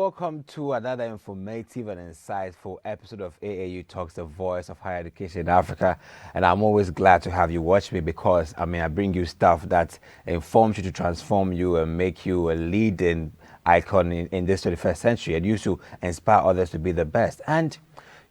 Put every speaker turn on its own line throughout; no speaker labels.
welcome to another informative and insightful episode of AAU Talks, the voice of higher education in Africa. And I'm always glad to have you watch me because, I bring you stuff that informs you to transform you and make you a leading icon in this 21st century and used to inspire others to be the best. And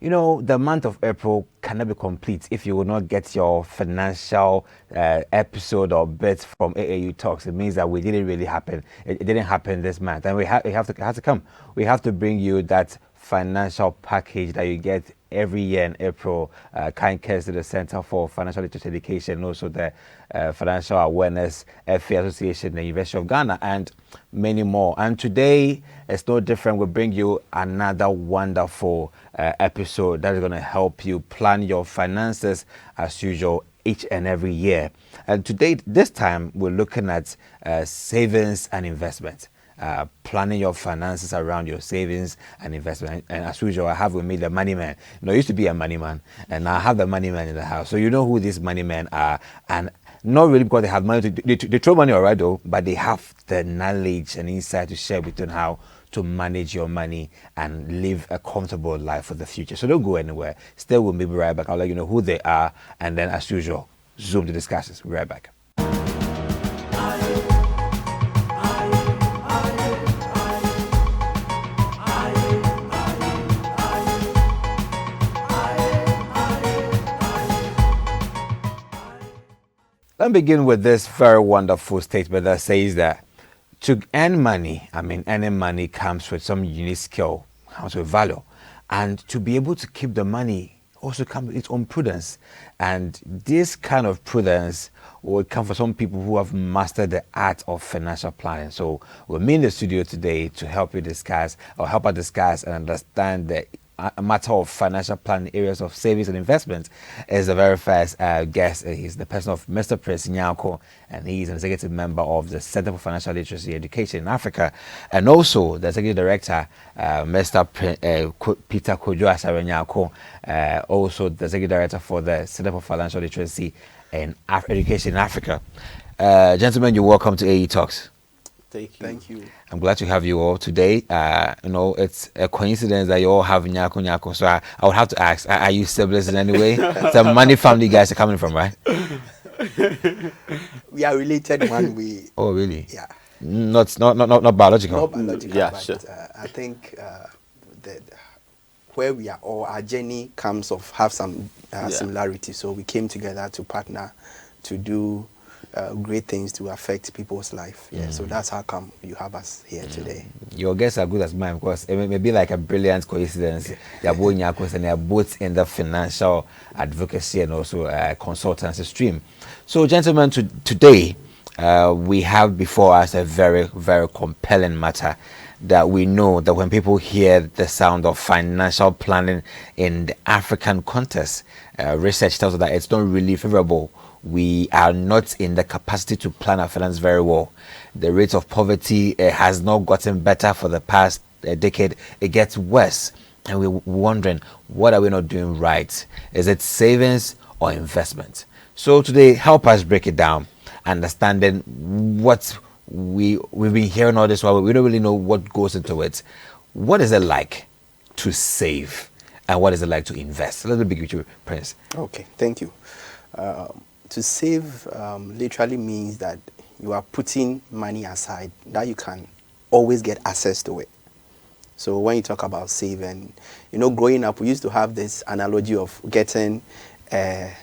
you know, the month of April cannot be complete if you will not get your financial episode or bits from AAU Talks. It means that we didn't really happen. It didn't happen this month, and it has to come. We have to bring you that financial package that you get every year in April, kind courtesy to the Center for Financial Literacy Education, and also the Financial Awareness FA Association, the University of Ghana, and many more. And today, it's no different. We'll bring you another wonderful episode that is going to help you plan your finances as usual each and every year. And today, this time, we're looking at savings and investment. Planning your finances around your savings and investment. And as usual, I have with me the money man. You know, I used to be a money man, and now I have the money man in the house. So you know who these money men are. And not really because they have money, they throw money alright though, but they have the knowledge and insight to share between how to manage your money and live a comfortable life for the future. So don't go anywhere. Stay with me, be right back. I'll let you know who they are. And then as usual, zoom to discussions. Be right back. Let me begin with this very wonderful statement that says that to earn money, earning money comes with some unique skill, comes with value. And to be able to keep the money also comes with its own prudence. And this kind of prudence will come for some people who have mastered the art of financial planning. So we're in the studio today to help you discuss and understand the a matter of financial planning areas of savings and investments is the very first guest. He's the person of Mr. Prince Nyarko, and he's an executive member of the Center for Financial Literacy Education in Africa, and also the executive director, Mr. Peter Kwadwo Asare Nyarko, also the executive director for the Center for Financial Literacy and Education in Africa. Gentlemen, you're welcome to AAU Talks.
Thank you.
I'm glad to have you all today. You know, it's a coincidence that you all have Nyarko. So I would have to ask, are you siblings in any way? The money family you guys are coming from, right?
We are related one way.
Oh, really?
Yeah.
Not biological.
Not biological.
Yeah,
but,
sure.
I think that where we are all, our journey comes of have some similarity. So we came together to partner to do great things to affect people's life. Yeah, so that's how come you have us here today.
Your guests are good as mine because it may be like a brilliant coincidence. They are both Nyarkos and they are both in the financial advocacy and also consultancy stream. So, gentlemen, today we have before us a very, very compelling matter that we know that when people hear the sound of financial planning in the African context, research tells us that it's not really favorable. We are not in the capacity to plan our finance very well. The rate of poverty has not gotten better for the past decade. It gets worse. And we're wondering, what are we not doing right? Is it savings or investment? So today, help us break it down, understanding what we've been hearing all this while. We don't really know what goes into it. What is it like to save? And what is it like to invest? Let me begin with you, Prince.
Okay, thank you. To save literally means that you are putting money aside that you can always get access to it. So when you talk about saving, you know, growing up, we used to have this analogy of getting a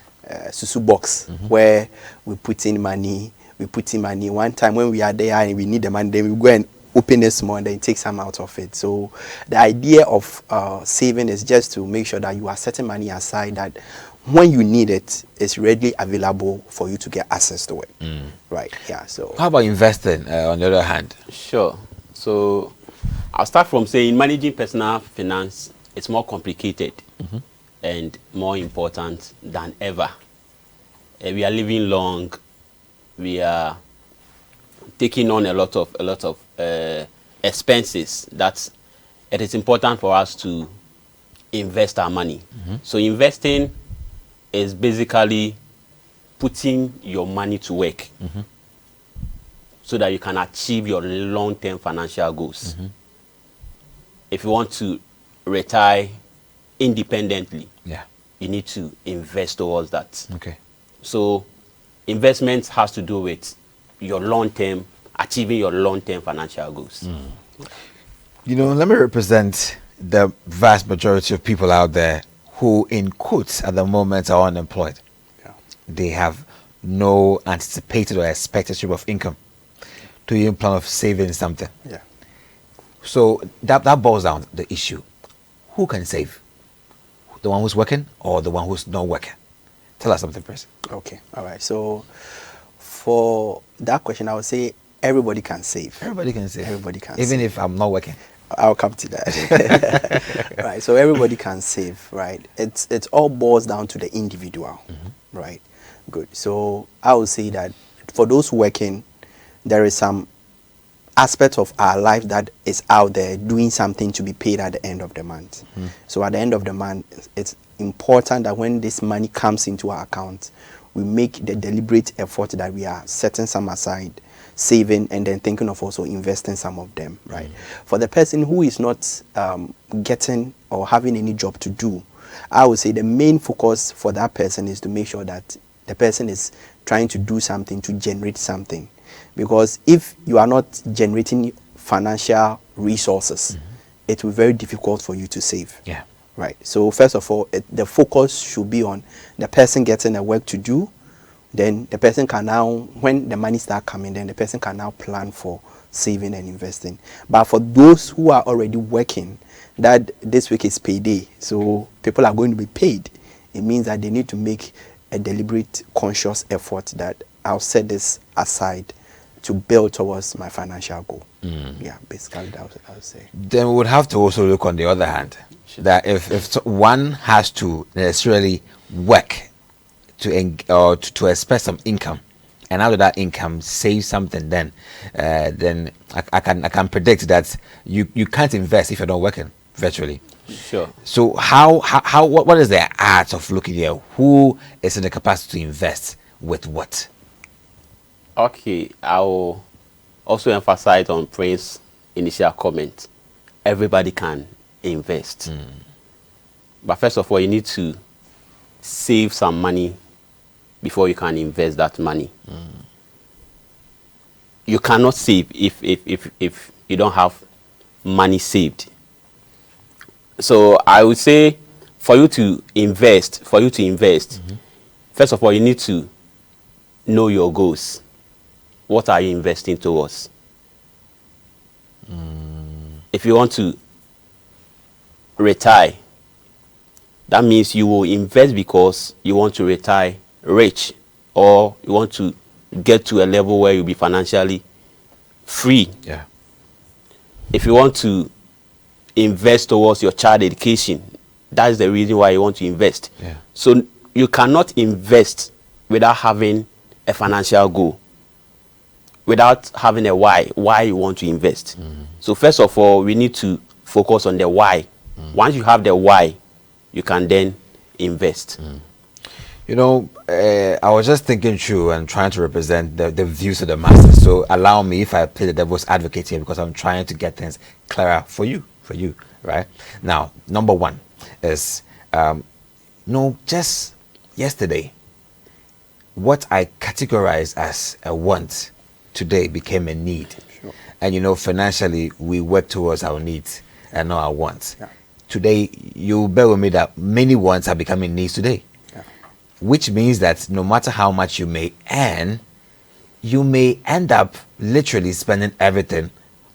susu box where we put in money. One time when we are there and we need the money, then we go and open it small and then take some out of it. So the idea of saving is just to make sure that you are setting money aside that when you need it, it's readily available for you to get access to it. Right, yeah. So
how about investing on the other hand?
Sure. So I'll start from saying managing personal finance is more complicated and more important than ever. We are living long. We are taking on a lot of expenses that it is important for us to invest our money. So investing is basically putting your money to work so that you can achieve your long-term financial goals. if you want to retire independently,
Yeah.
you need to invest towards that.
Okay.
So investment has to do with your long-term, achieving your long-term financial goals.
You know, let me represent the vast majority of people out there who, in quotes, at the moment are unemployed.
Yeah.
They have no anticipated or expected stream of income to even plan of saving something.
Yeah.
So that boils down to the issue. Who can save? The one who's working or the one who's not working? Tell us something, Chris.
Okay. All right. So for that question, I would say everybody can save.
Everybody can save.
Everybody can
Even
save.
if I'm not working.
I'll come to that. Right. So everybody can save, right? It all boils down to the individual, right? Good. So I would say that for those working, there is some aspect of our life that is out there doing something to be paid at the end of the month. So at the end of the month, it's important that when this money comes into our account, we make the deliberate effort that we are setting some aside, saving, and then thinking of also investing some of them, right? For the person who is not getting or having any job to do, I would say the main focus for that person is to make sure that the person is trying to do something to generate something. Because if you are not generating financial resources, it will be very difficult for you to save.
Yeah.
Right. So first of all, the focus should be on the person getting the work to do. Then the person can now, when the money start coming, then the person can now plan for saving and investing. But for those who are already working, that this week is payday, so people are going to be paid. It means that they need to make a deliberate, conscious effort that I'll set this aside to build towards my financial goal. Yeah, basically that I would say.
Then we would have to also look on the other hand that if one has to necessarily work to expect some income, and out of that income save something, then I can predict that you can't invest if you're not working virtually.
Sure.
So what is the art of looking here? Who is in the capacity to invest with what?
Okay, I will also emphasize on Prince's initial comment. Everybody can invest. But first of all, you need to save some money before you can invest that money. You cannot save if you don't have money saved. So I would say for you to invest, first of all, you need to know your goals. What are you investing towards? If you want to retire, that means you will invest because you want to retire rich, or you want to get to a level where you'll be financially free.
Yeah.
If you want to invest towards your child education, that's the reason why you want to invest.
Yeah.
So you cannot invest without having a financial goal, without having a why you want to invest. So first of all, we need to focus on the why. Once you have the why, you can then invest.
You know, I was just thinking through and trying to represent the views of the masses. So allow me if I play the devil's advocate here, because I'm trying to get things clearer for you, right? Now, number one is, just yesterday, what I categorized as a want today became a need.
Sure.
And financially, we work towards our needs and not our wants.
Yeah.
Today, you bear with me that many wants are becoming needs today.
Yeah.
Which means that no matter how much you may earn, you may end up literally spending everything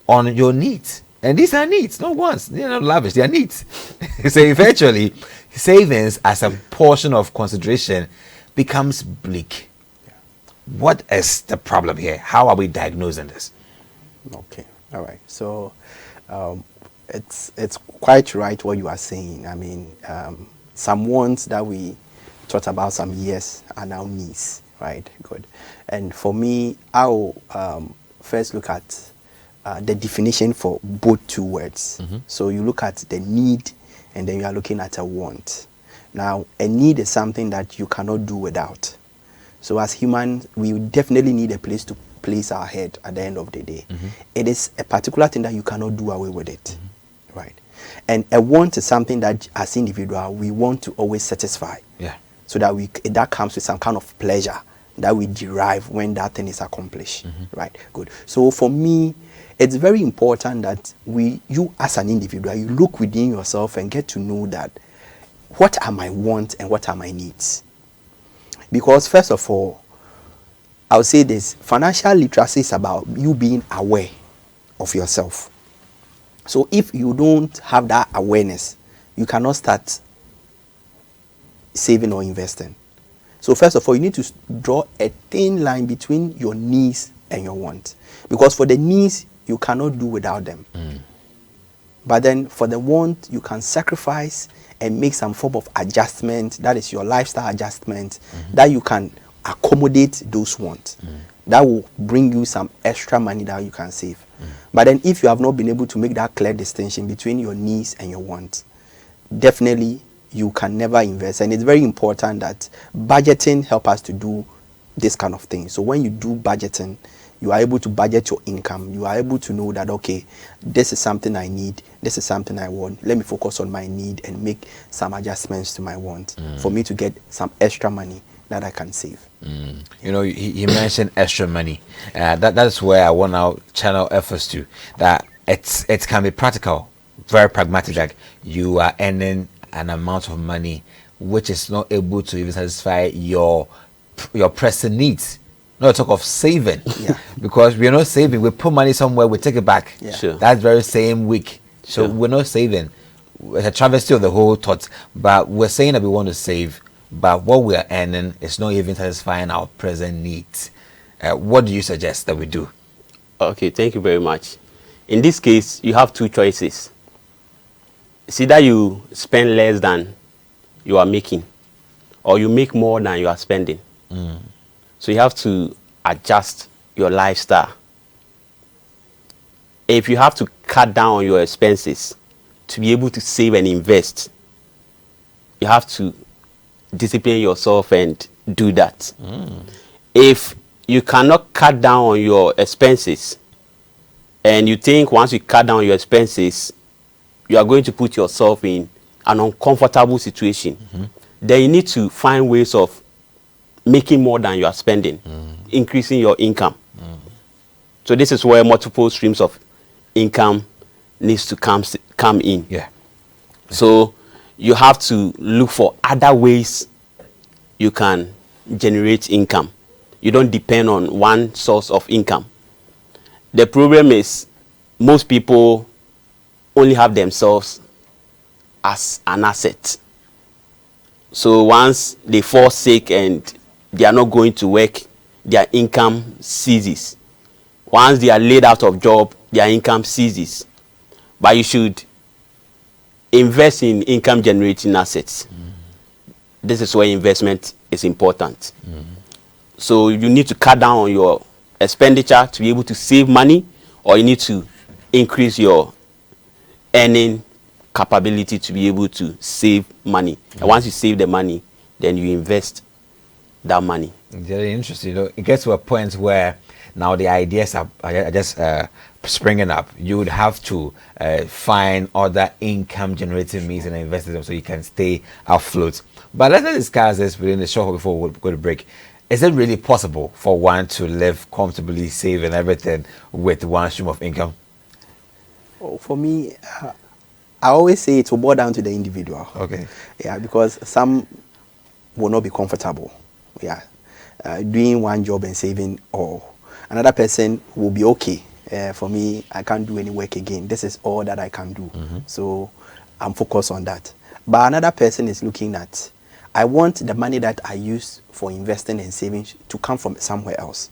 on your needs. And these are needs, not wants. They're not lavish, they are needs. So eventually, savings as a portion of consideration becomes bleak.
Yeah.
What is the problem here? How are we diagnosing this?
Okay. All right. So it's quite right what you are saying. I mean, some wants that we thought about some years are now needs, right? Good. And for me, I'll first look at the definition for both two words. So you look at the need, and then you are looking at a want. Now, a need is something that you cannot do without. So as humans, we definitely need a place to place our head at the end of the day. It is a particular thing that you cannot do away with it, right? And a want is something that as individual we want to always satisfy.
Yeah.
So that that comes with some kind of pleasure that we derive when that thing is accomplished, right? Good. So for me, it's very important that you as an individual, you look within yourself and get to know that what are my wants and what are my needs. Because first of all, I'll say this, financial literacy is about you being aware of yourself. So if you don't have that awareness, you cannot start saving or investing. So first of all, you need to draw a thin line between your needs and your wants. Because for the needs, you cannot do without them. But then for the want, you can sacrifice and make some form of adjustment, that is your lifestyle adjustment, that you can accommodate those wants. That will bring you some extra money that you can save. But then if you have not been able to make that clear distinction between your needs and your wants, definitely you can never invest. And it's very important that budgeting helps us to do this kind of thing. So when you do budgeting, you are able to budget your income. You are able to know that, okay, this is something I need, this is something I want. Let me focus on my need and make some adjustments to my want for me to get some extra money that I can save.
You know, he mentioned extra money. That's where I want to channel efforts to. That it can be practical, very pragmatic. Like you are earning an amount of money which is not able to even satisfy your pressing needs. No talk of saving, because we're not saving. We put money somewhere, we take it back.
Sure.
That very same week. So we're not saving. It's a travesty of the whole thought. But we're saying that we want to save, but what we are earning is not even satisfying our present needs. What do you suggest that we do?
Okay, thank you very much. In this case, you have two choices. It's either you spend less than you are making, or you make more than you are spending. So you have to adjust your lifestyle. If you have to cut down on your expenses to be able to save and invest, you have to discipline yourself and do that. If you cannot cut down on your expenses, and you think once you cut down on your expenses, you are going to put yourself in an uncomfortable situation, then you need to find ways of making more than you are spending, increasing your income. So this is where multiple streams of income needs to come in. So you have to look for other ways you can generate income. You don't depend on one source of income. The problem is most people only have themselves as an asset. So once they fall sick and they are not going to work, their income ceases. Once they are laid out of job, their income ceases. But you should invest in income generating assets. This is where investment is important. So you need to cut down on your expenditure to be able to save money, or you need to increase your earning capability to be able to save money. And once you save the money, then you invest that money.
Very interesting. You know, it gets to a point where now the ideas are just springing up. You would have to find other income generating means and invest in them so you can stay afloat. But let's discuss this within the show before we go to break. Is it really possible for one to live comfortably, saving everything with one stream of income?
Oh, for me, I always say it will boil down to the individual.
Okay.
Yeah, because some will not be comfortable. Yeah, doing one job and saving all. Another person will be okay. For me, I can't do any work again. This is all that I can do. So I'm focused on that. But another person is looking at, I want the money that I use for investing and saving to come from somewhere else.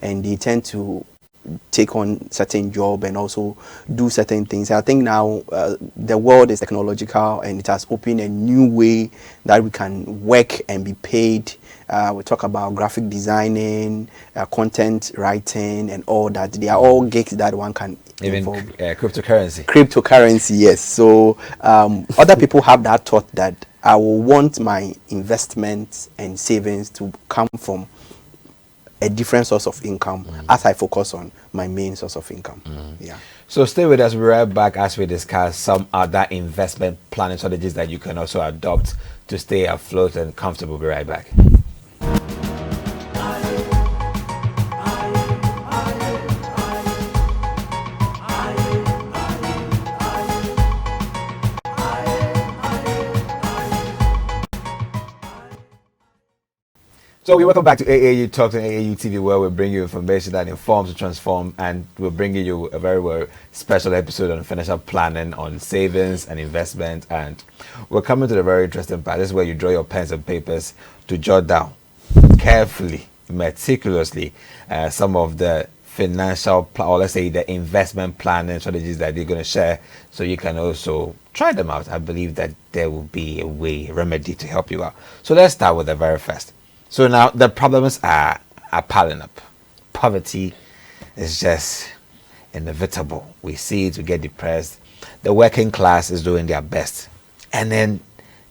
And they tend to take on certain job and also do certain things. I think now the world is technological and it has opened a new way that we can work and be paid. We talk about graphic designing, content writing and all that. They are all gigs that one can
even cryptocurrency.
Cryptocurrency, yes. So other people have that thought that I will want my investments and savings to come from a different source of income as I focus on my main source of income. Yeah.
So stay with us. We'll be right back as we discuss some other investment planning strategies that you can also adopt to stay afloat and comfortable. We'll be right back. So we welcome back to AAU Talks and AAU TV, where we bring you information that informs to transform, and we're bringing you a very special episode on financial planning, on savings and investment. And we're coming to the very interesting part. This is where you draw your pens and papers to jot down carefully, meticulously, some of the financial, or let's say the investment planning strategies that they're going to share, so you can also try them out. I believe that there will be a remedy to help you out. So let's start with the very first. So now the problems are piling up. Poverty is just inevitable. We see it, we get depressed. The working class is doing their best. And then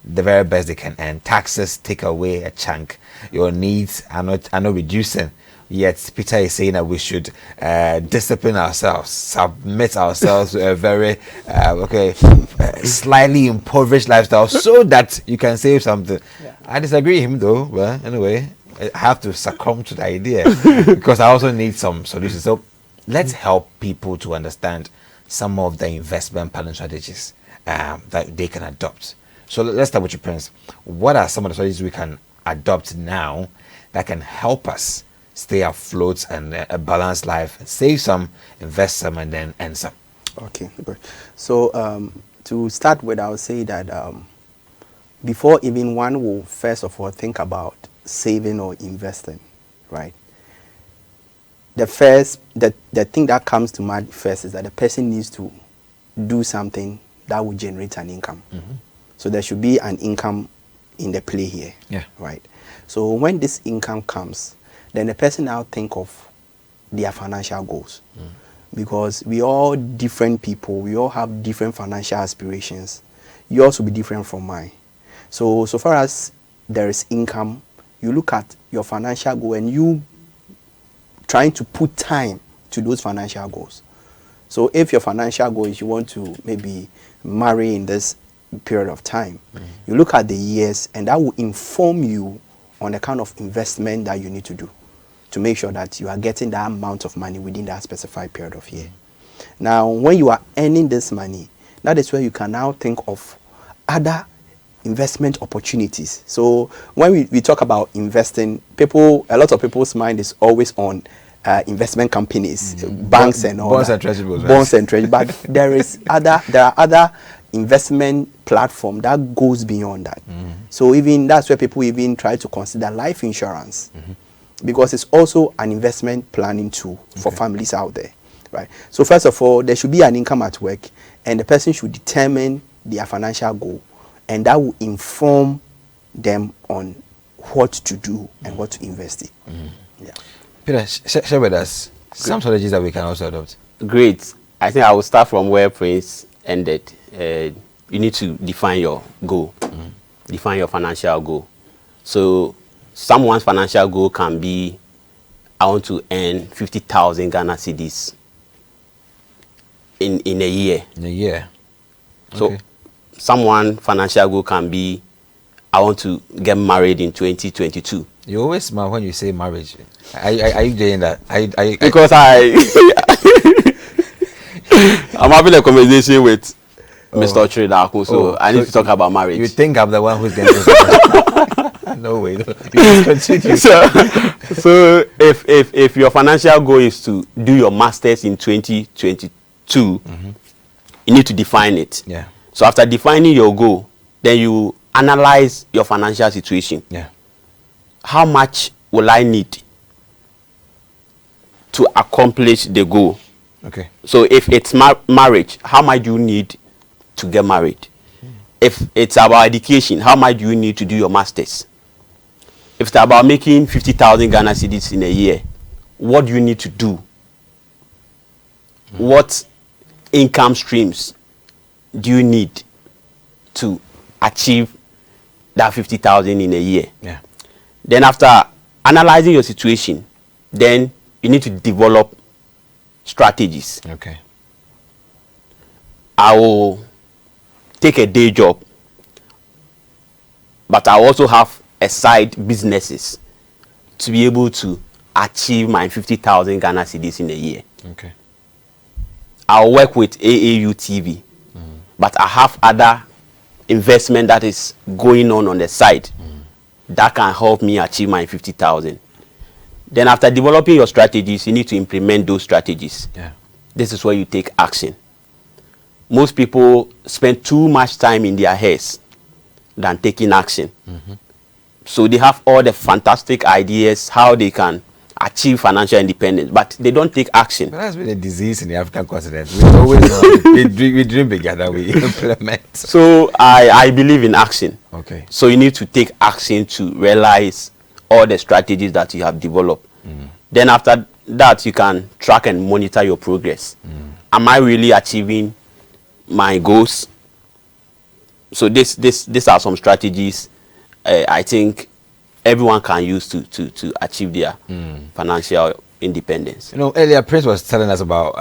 the very best they can earn. Taxes take away a chunk. Your needs are not reducing. Yet Peter is saying that we should discipline ourselves, submit ourselves to a very slightly impoverished lifestyle so that you can save something. Yeah. I disagree with him though. Well, anyway, I have to succumb to the idea because I also need some solutions. So let's help people to understand some of the investment planning strategies that they can adopt. So let's start with you, Prince. What are some of the strategies we can adopt now that can help us stay afloat and a balanced life, save some, invest some, and then earn some?
Okay, good. So to start with, I would say that before even one will first of all think about saving or investing, right? The thing that comes to mind first is that the person needs to do something that will generate an income. So there should be an income in the play here, right? So when this income comes, then the person now think of their financial goals. Because we all different people, we all have different financial aspirations. Yours will be different from mine. So far as there is income, you look at your financial goal and you trying to put time to those financial goals. So if your financial goal is you want to maybe marry in this period of time, you look at the years and that will inform you on the kind of investment that you need to do to make sure that you are getting that amount of money within that specified period of year. Now, when you are earning this money, that is where you can now think of other investment opportunities. So when we talk about investing, a lot of people's mind is always on investment companies, banks and all
bonds
that.
And treasuries.
Bonds and treasuries. But there are other investment platform that goes beyond that. So even that's where people even try to consider life insurance. Because it's also an investment planning tool for families out there, right? So first of all, there should be an income at work, and the person should determine their financial goal, and that will inform them on what to do and what to invest in. Yeah.
Peter, share with us some strategies that we can also adopt.
Great. I think I will start from where Prince ended. You need to define your goal, define your financial goal. So someone's financial goal can be, I want to earn 50,000 Ghana cedis in a year.
In a year.
So someone's financial goal can be, I want to get married in 2022.
You always smile when you say marriage. Are you doing that?
Because I'm having a conversation with Mr. Trinako, so I need to talk about marriage.
You think I'm the one who's going to No way. No. You continue.
So if your financial goal is to do your masters in 2022, you need to define it.
Yeah.
So after defining your goal, then you analyze your financial situation.
Yeah.
How much will I need to accomplish the goal?
Okay.
So if it's marriage, how much do you need to get married? If it's about education, how much do you need to do your masters? If it's about making 50,000 Ghana cedis in a year, what do you need to do? What income streams do you need to achieve that 50,000 in a year?
Yeah.
Then after analyzing your situation, Then you need to develop strategies.
Okay.
I will take a day job, but I also have a side businesses to be able to achieve my 50,000 Ghana cedis in a year.
Okay.
I'll work with AAU TV, but I have other investment that is going on the side that can help me achieve my 50,000. Then after developing your strategies, you need to implement those strategies.
Yeah.
This is where you take action. Most people spend too much time in their heads than taking action. So they have all the fantastic ideas how they can achieve financial independence, but they don't take action.
But that's been a disease in the African continent. We always we dream bigger than we implement.
So I believe in action.
Okay.
So you need to take action to realize all the strategies that you have developed. Then after that, you can track and monitor your progress. Am I really achieving my goals? So these are some strategies I think everyone can use to achieve their financial independence.
You know, earlier Prince was telling us about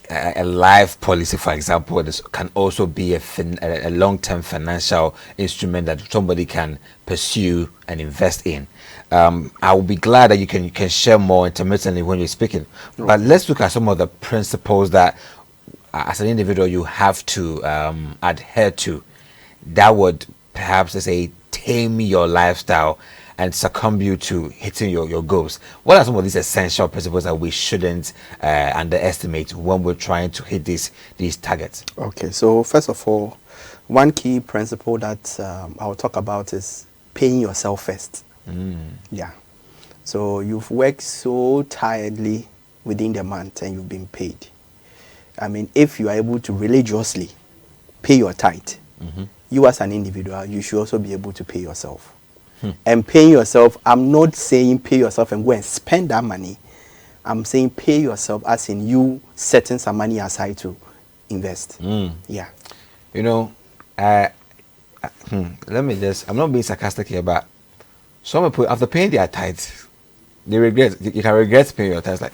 a life policy, for example. This can also be a long-term financial instrument that somebody can pursue and invest in. I will be glad that you can share more intermittently when you're speaking. But let's look at some of the principles that, as an individual, you have to adhere to. That would perhaps, let's say, tame your lifestyle and succumb you to hitting your goals. What are some of these essential principles that we shouldn't underestimate when we're trying to hit these targets?
Okay, so first of all, one key principle that I'll talk about is paying yourself first. Yeah. So you've worked so tiredly within the month and you've been paid. I mean, if you are able to religiously pay your tithe, you as an individual, you should also be able to pay yourself. And paying yourself, I'm not saying pay yourself and go and spend that money. I'm saying pay yourself as in you setting some money aside to invest. Yeah.
You know, let me just, I'm not being sarcastic here, but some people, after paying their tithes, they regret, you can regret paying your tithes. Like,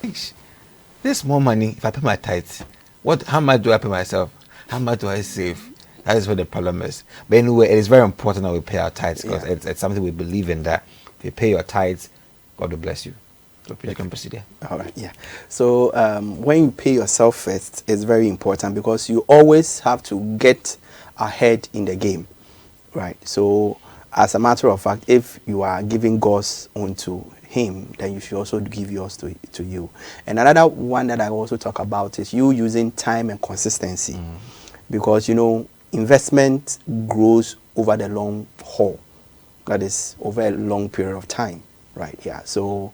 this more money, if I pay my tithes, how much do I pay myself? How much do I save? That is where the problem is. But anyway, it is very important that we pay our tithes because it's something we believe in, that if you pay your tithes, God will bless you. So you can proceed there.
All right, yeah. So when you pay yourself first, it's very important because you always have to get ahead in the game, right? So as a matter of fact, if you are giving God's own to Him, then you should also give yours to you. And another one that I also talk about is you using time and consistency, because you know investment grows over the long haul. That is over a long period of time, right? Yeah. So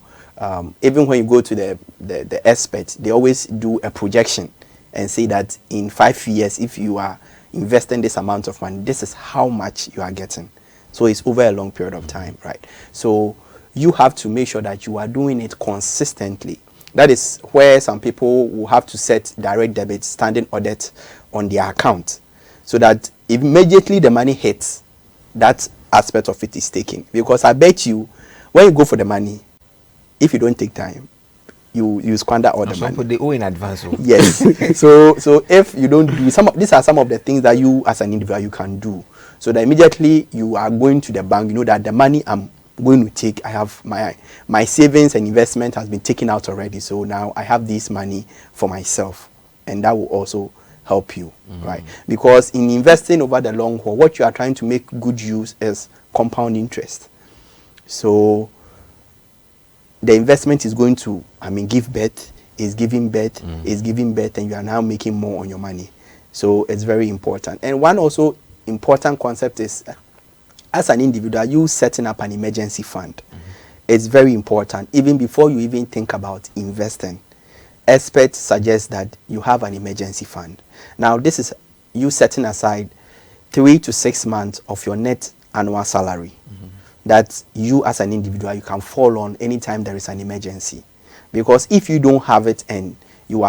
even when you go to the experts, they always do a projection and say that in 5 years, if you are investing this amount of money, this is how much you are getting. So it's over a long period of time, right? So you have to make sure that you are doing it consistently. That is where some people will have to set direct debit, standing audit on their account, so that immediately the money hits, that aspect of it is taken. Because I bet you, when you go for the money, if you don't take time, you squander all the money.
They owe in advance.
Yes. so if you don't do these are some of the things that you as an individual you can do, so that immediately you are going to the bank, you know that the money I'm going to take, I have my savings and investment has been taken out already, so now I have this money for myself, and that will also help you, right? Because in investing over the long haul, what you are trying to make good use is compound interest. So the investment is going to, give birth, is giving birth, and you are now making more on your money. So it's very important. And one also important concept is, as an individual, you setting up an emergency fund. It's very important. Even before you even think about investing, experts suggest that you have an emergency fund. Now, this is you setting aside 3 to 6 months of your net annual salary that you as an individual, you can fall on anytime there is an emergency. Because if you don't have it and you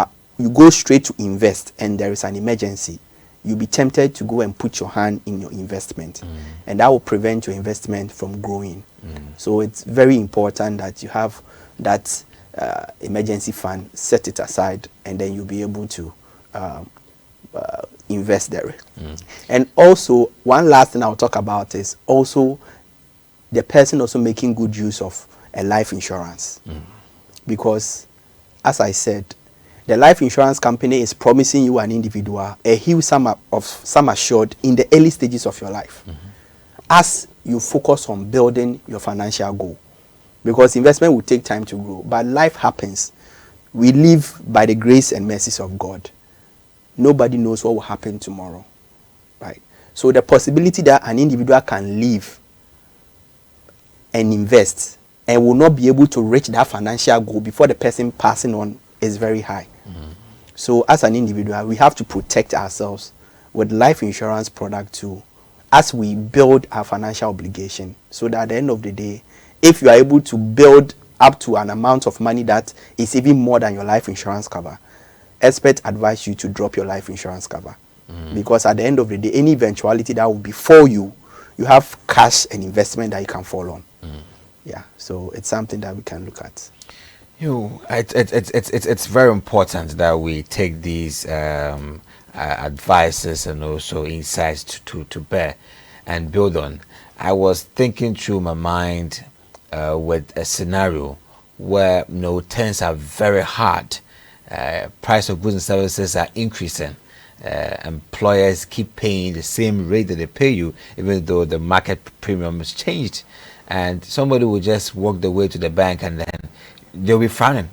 go straight to invest and there is an emergency, you'll be tempted to go and put your hand in your investment. And that will prevent your investment from growing. So it's very important that you have that emergency fund, set it aside, and then you'll be able to invest there. And also, one last thing I'll talk about is also the person also making good use of a life insurance. Because, as I said, the life insurance company is promising you an individual a huge sum assured in the early stages of your life, as you focus on building your financial goal. Because investment will take time to grow, but life happens. We live by the grace and mercies of God. Nobody knows what will happen tomorrow, right? So the possibility that an individual can live and invest and will not be able to reach that financial goal before the person passing on is very high. So as an individual, we have to protect ourselves with life insurance product too, as we build our financial obligation, so that at the end of the day, if you are able to build up to an amount of money that is even more than your life insurance cover, experts advise you to drop your life insurance cover. Because at the end of the day, any eventuality that will befall you, you have cash and investment that you can fall on. Yeah, so it's something that we can look at.
It's very important that we take these advices and also insights to bear and build on. I was thinking through my mind with a scenario where things are very hard. Price of goods and services are increasing. Employers keep paying the same rate that they pay you, even though the market premium has changed. And somebody will just walk the way to the bank and then they'll be frowning.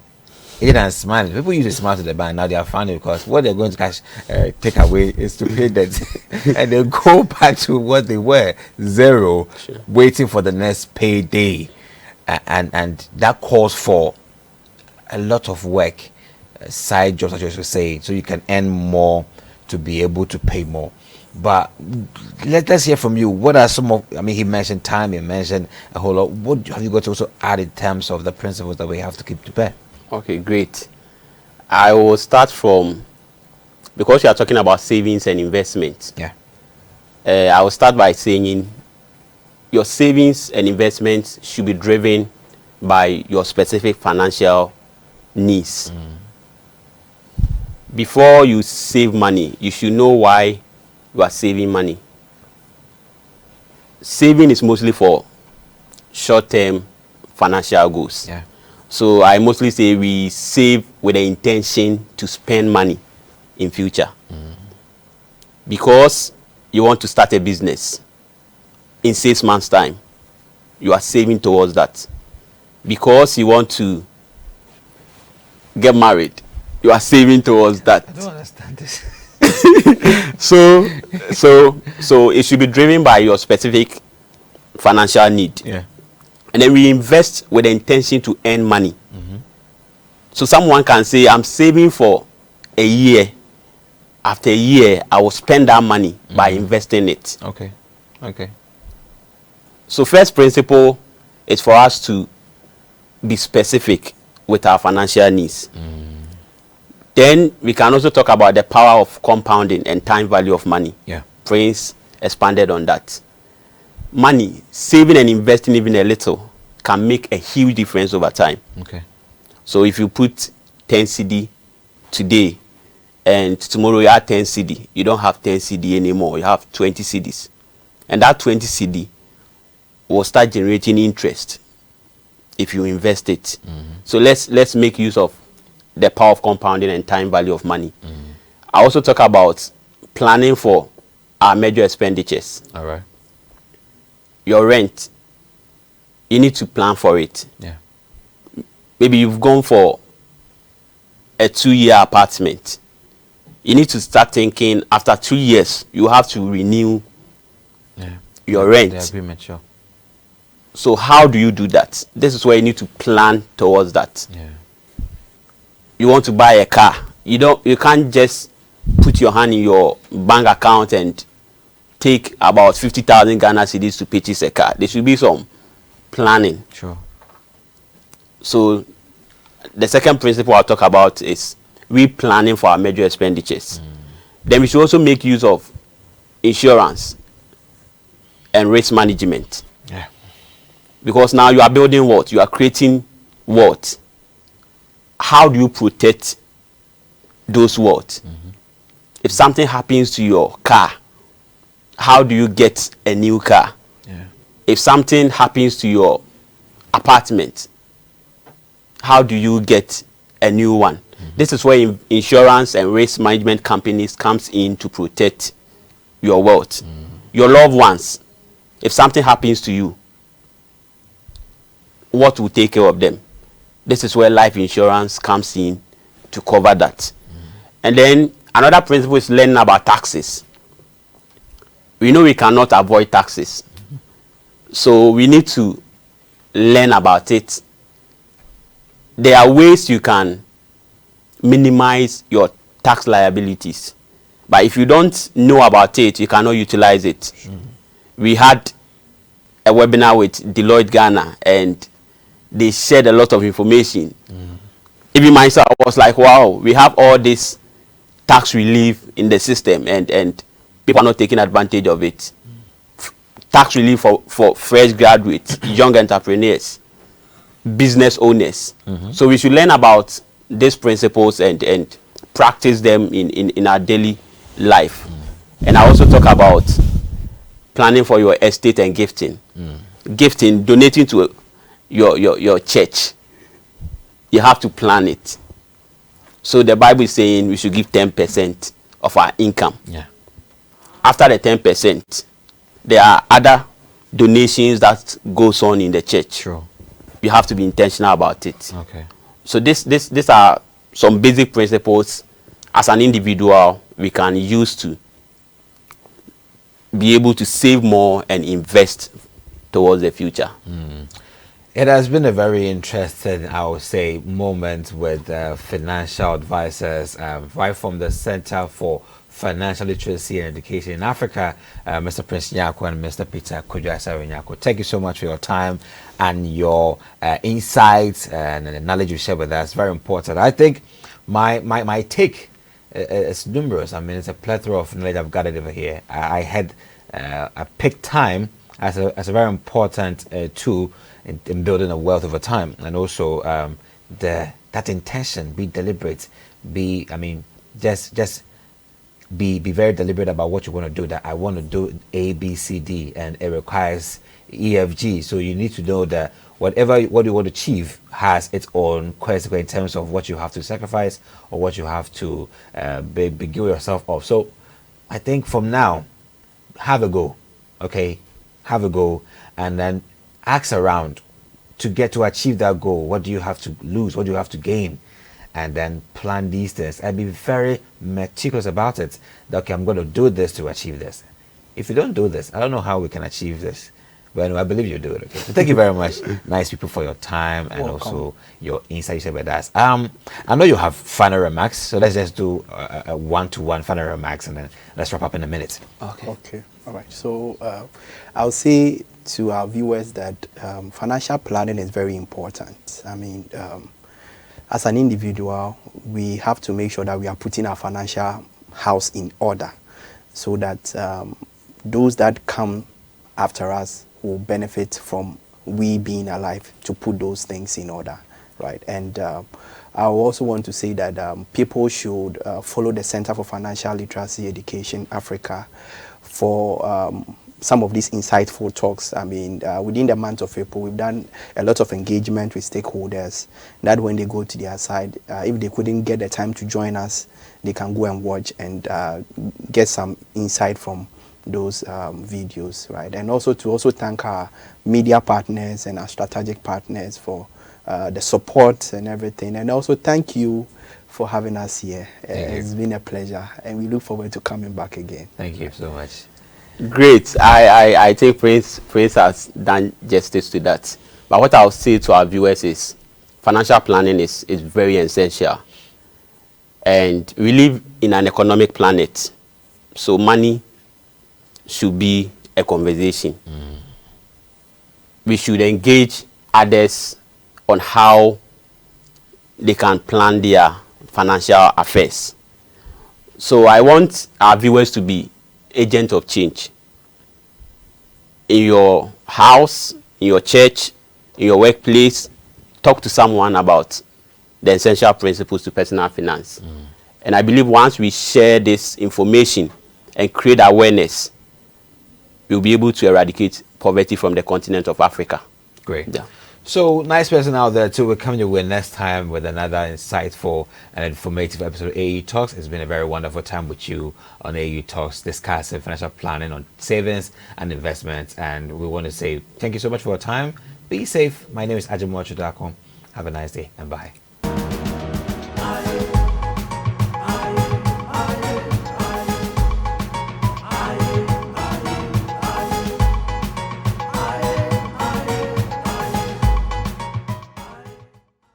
Even and smiling. People used to smile to the bank, now they are frowning because what they're going to take away is to pay debt. And they go back to what they were, zero, waiting for the next payday. And that calls for a lot of work, side jobs, as you should say, so you can earn more to be able to pay more. But let's hear from you. What are some of, he mentioned time, he mentioned a whole lot. What have you got to also add in terms of the principles that we have to keep to bear?
Okay, great. I will start from, because you are talking about savings and investment.
Yeah.
I will start by saying your savings and investments should be driven by your specific financial needs. Before you save money, you should know why you are saving money. Saving is mostly for short-term financial goals.
Yeah.
So I mostly say we save with the intention to spend money in future. Because you want to start a business in 6 months' time, you are saving towards that. Because you want to get married, you are saving towards that.
I don't understand this.
So it should be driven by your specific financial need.
Yeah.
And then we invest with the intention to earn money. So someone can say, I'm saving for a year. After a year, I will spend that money by investing it.
Okay.
So first principle is for us to be specific with our financial needs. Then we can also talk about the power of compounding and time value of money.
Yeah.
Prince expanded on that. Money, saving and investing even a little, can make a huge difference over time.
Okay.
So if you put 10 CD today and tomorrow you add 10 CD, you don't have 10 CD anymore, you have 20 CDs. And that 20 CD will start generating interest if you invest it. So let's make use of the power of compounding and time value of money. I also talk about planning for our major expenditures.
All right.
Your rent, you need to plan for it.
Yeah.
Maybe you've gone for a 2-year apartment. You need to start thinking after 2 years, you have to renew your rent.
The agreement, sure.
So how do you do that? This is where you need to plan towards that.
Yeah.
You want to buy a car. You can't just put your hand in your bank account and take about 50,000 Ghana cedis to purchase a car. There should be some planning.
Sure.
So the second principle I'll talk about is we planning for our major expenditures. Then we should also make use of insurance and risk management.
Yeah.
Because now you are building what? You are creating what? how do you protect those words? If something happens to your car, how do you get a new car?
Yeah.
If something happens to your apartment, how do you get a new one? This is where insurance and risk management companies comes in to protect your wealth. Your loved ones, if something happens to you, what will take care of them? This is where life insurance comes in to cover that. And then another principle is learning about taxes. We know we cannot avoid taxes. So we need to learn about it. There are ways you can minimize your tax liabilities. But if you don't know about it, you cannot utilize it. We had a webinar with Deloitte Ghana, and they shared a lot of information. Even myself, I was like, wow, we have all this tax relief in the system, and people are not taking advantage of it. Tax relief for fresh graduates, young entrepreneurs, business owners. So we should learn about these principles and practice them in our daily life. And I also talk about planning for your estate and gifting. Gifting, donating to your church. You have to plan it. So the Bible is saying we should give 10% of our income.
Yeah.
After the 10%, there are other donations that goes on in the church.
True.
You have to be intentional about it.
Okay.
So these are some basic principles as an individual we can use to be able to save more and invest towards the future.
It has been a very interesting, I would say, moment with financial advisors right from the Center for Financial Literacy and Education in Africa, Mr. Prince Nyarko and Mr. Peter Kwadwo Asare Nyarko. Thank you so much for your time and your insights and the knowledge you share with us. Very important. I think my take is numerous. I mean, it's a plethora of knowledge I've gathered over here. I had I picked time as a very important tool in building a wealth over time, and also that intention, be deliberate, just be very deliberate about what you want to do. That I want to do A, B, C, D, and it requires E, F, G. So you need to know that what you want to achieve has its own consequence in terms of what you have to sacrifice or what you have to give yourself off. So I think from now, have a go, okay? Have a go, and then ask around to achieve that goal. What do you have to lose? What do you have to gain? And then plan these things and be very meticulous about it. That, okay, I'm going to do this to achieve this. If you don't do this, I don't know how we can achieve this. But I believe you do it. Okay. So thank you very much, nice people, for your time and also your insight you shared with us. I know you have final remarks, so let's just do a one-to-one final remarks, and then let's wrap up in a minute.
Okay. All right. So I'll say to our viewers that financial planning is very important. I mean, as an individual, we have to make sure that we are putting our financial house in order, so that those that come after us will benefit from we being alive to put those things in order, right? And I also want to say that people should follow the Center for Financial Literacy Education Africa for some of these insightful talks. I mean, within the month of April, we've done a lot of engagement with stakeholders, that when they go to their side, if they couldn't get the time to join us, they can go and watch and get some insight from those videos, right? And also to thank our media partners and our strategic partners for the support and everything. And also thank you for having us here. It's been a pleasure, and we look forward to coming back again.
Thank you so much.
Great. I think Prince has done justice to that. But what I'll say to our viewers is financial planning is very essential. And we live in an economic planet, so money should be a conversation. We should engage others on how they can plan their financial affairs. So I want our viewers to be agents of change. In your house, in your church, in your workplace, talk to someone about the essential principles to personal finance. And I believe once we share this information and create awareness, we'll be able to eradicate poverty from the continent of Africa.
Great.
Yeah.
So, nice person out there too. We're coming your way next time with another insightful and informative episode of AAU Talks. It's been a very wonderful time with you on AAU Talks, discussing financial planning on savings and investments. And we want to say thank you so much for your time. Be safe. My name is Ajimocho Dako. Have a nice day and bye.